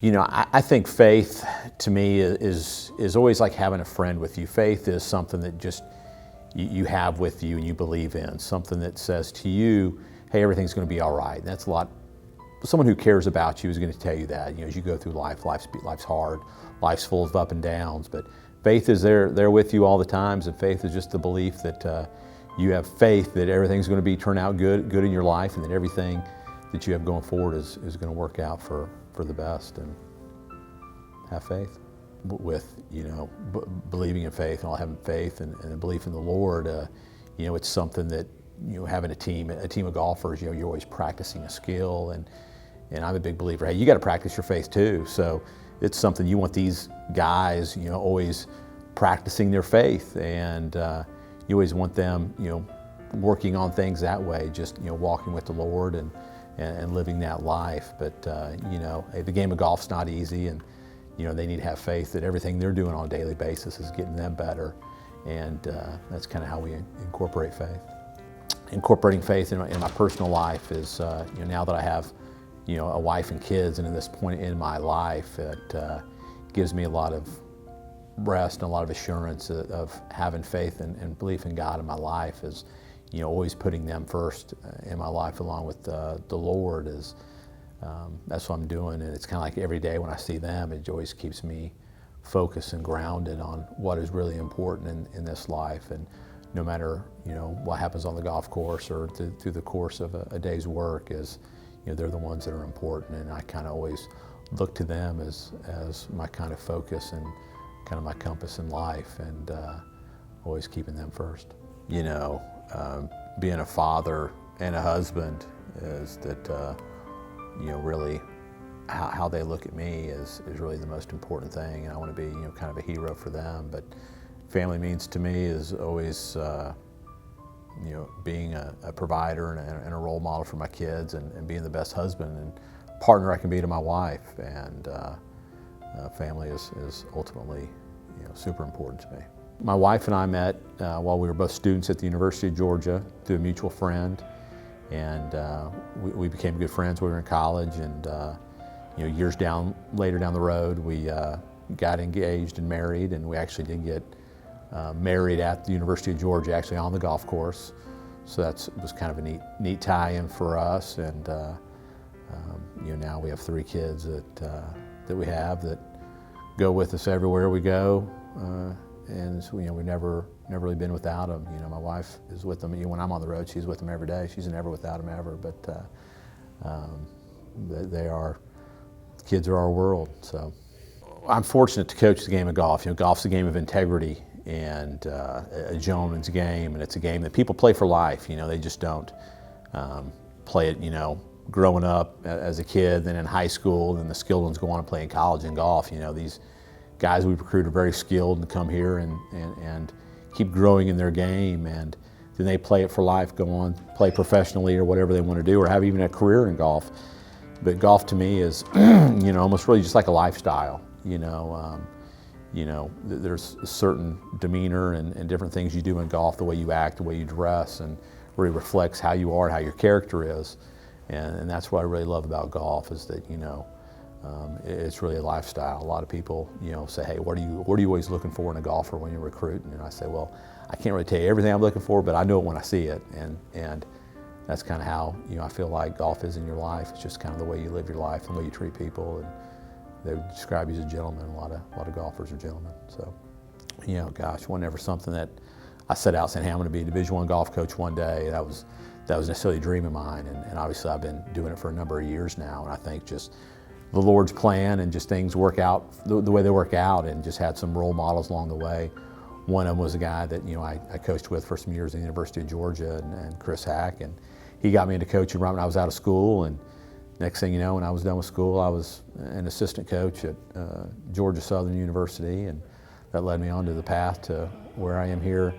I think faith to me is always like having a friend with you. Faith is something that just you have with you and you believe in, something that says to you, hey, everything's going to be all right. That's a lot. Someone who cares about you is going to tell you that. As you go through life, life's hard, life's full of up and downs, but faith is there with you all the times, and faith is just the belief that you have faith that everything's going to turn out good in your life, and that everything that you have going forward is going to work out for the best. And have faith with believing in faith and all having faith and a belief in the Lord. It's something that having a team of golfers, you're always practicing a skill, and I'm a big believer, hey, you got to practice your faith too. So it's something you want these guys always practicing their faith, and you always want them working on things that way, just walking with the Lord and living that life. But the game of golf's not easy, and they need to have faith that everything they're doing on a daily basis is getting them better, and that's kind of how we incorporate faith. Incorporating faith in my personal life is now that I have a wife and kids, and at this point in my life, it gives me a lot of rest and a lot of assurance of having faith and belief in God in my life. Is always putting them first in my life along with the Lord. Is that's what I'm doing, and it's kind of like every day when I see them, it always keeps me focused and grounded on what is really important in this life. And no matter what happens on the golf course or through the course of a day's work, is they're the ones that are important, and I kind of always look to them as my kind of focus and kind of my compass in life, and always keeping them first. Being a father and a husband is that really how they look at me is really the most important thing, and I want to be kind of a hero for them. But family means to me is always being a provider and a role model for my kids, and being the best husband and partner I can be to my wife. And family is ultimately super important to me. My wife and I met while we were both students at the University of Georgia through a mutual friend, and we became good friends when we were in college. And years later down the road, we got engaged and married, and we actually did get married at the University of Georgia, actually on the golf course. So it was kind of a neat tie-in for us. And now we have 3 kids that we have that go with us everywhere we go. And so, we've never really been without them. My wife is with them. When I'm on the road, she's with them every day. She's never without them ever. But kids are our world. So I'm fortunate to coach the game of golf. Golf's a game of integrity and a gentleman's game, and it's a game that people play for life. They just don't play it, growing up as a kid, then in high school, then the skilled ones go on and play in college and golf. These guys we recruit are very skilled and come here and keep growing in their game, and then they play it for life, go on, play professionally or whatever they want to do, or have even a career in golf. But golf to me is, almost really just like a lifestyle. There's a certain demeanor and different things you do in golf, the way you act, the way you dress, and really reflects how you are, how your character is. And that's what I really love about golf, is that, it's really a lifestyle. A lot of people, say, hey, what are you always looking for in a golfer when you're recruiting? And I say, well, I can't really tell you everything I'm looking for, but I know it when I see it. And that's kind of how, I feel like golf is in your life. It's just kind of the way you live your life and the way you treat people. And they would describe you as a gentleman. A lot of golfers are gentlemen. So, gosh, it wasn't ever something that I set out saying, hey, I'm going to be a Division I golf coach one day. That was necessarily a dream of mine. And obviously I've been doing it for a number of years now. And I think just the Lord's plan and just things work out the way they work out, and just had some role models along the way. One of them was a guy that I coached with for some years at the University of Georgia, and Chris Hack, and he got me into coaching right when I was out of school. And next thing you know, when I was done with school, I was an assistant coach at Georgia Southern University, and that led me onto the path to where I am here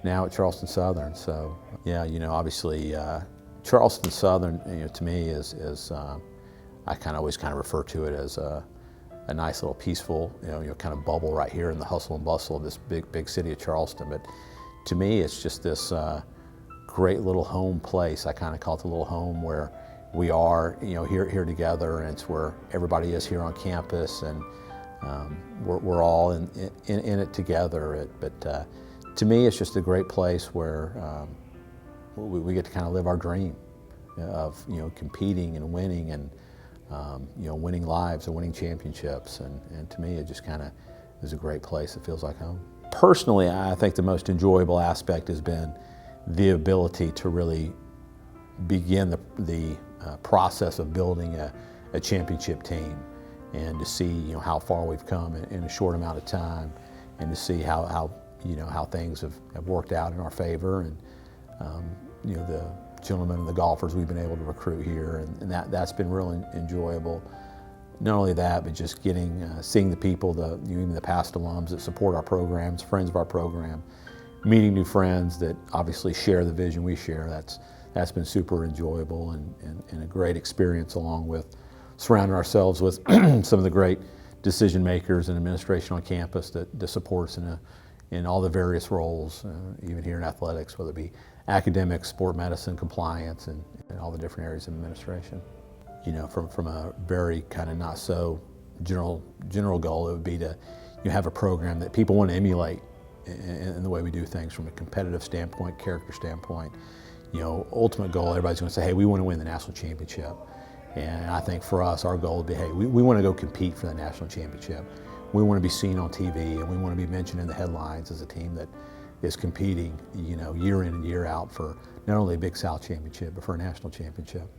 now at Charleston Southern. So yeah, obviously Charleston Southern, to me is I always refer to it as a nice little peaceful, kind of bubble right here in the hustle and bustle of this big city of Charleston. But to me, it's just this great little home place. I kind of call it the little home where we are, here together, and it's where everybody is here on campus, and we're all in it together. But to me, it's just a great place where we get to kind of live our dream of competing and winning, and winning lives and winning championships. And to me, it just kind of is a great place. It feels like home. Personally, I think the most enjoyable aspect has been the ability to really begin the process of building a championship team, and to see how far we've come in a short amount of time, and to see how things have worked out in our favor, and the gentlemen and the golfers we've been able to recruit here, and that's been really enjoyable. Not only that, but just seeing the people, even the past alums that support our programs, friends of our program, meeting new friends that obviously share the vision we share. That's been super enjoyable, and a great experience, along with surrounding ourselves with some of the great decision makers and administration on campus that support us in all the various roles, even here in athletics, whether it be academics, sport medicine, compliance, and all the different areas of administration. From a very kind of not so general goal, it would be to have a program that people want to emulate in the way we do things, from a competitive standpoint, character standpoint. Ultimate goal, everybody's going to say, hey, we want to win the national championship. And I think for us, our goal would be, hey, we want to go compete for the national championship. We want to be seen on TV, and we want to be mentioned in the headlines as a team that is competing, year in and year out for not only a Big South championship, but for a national championship.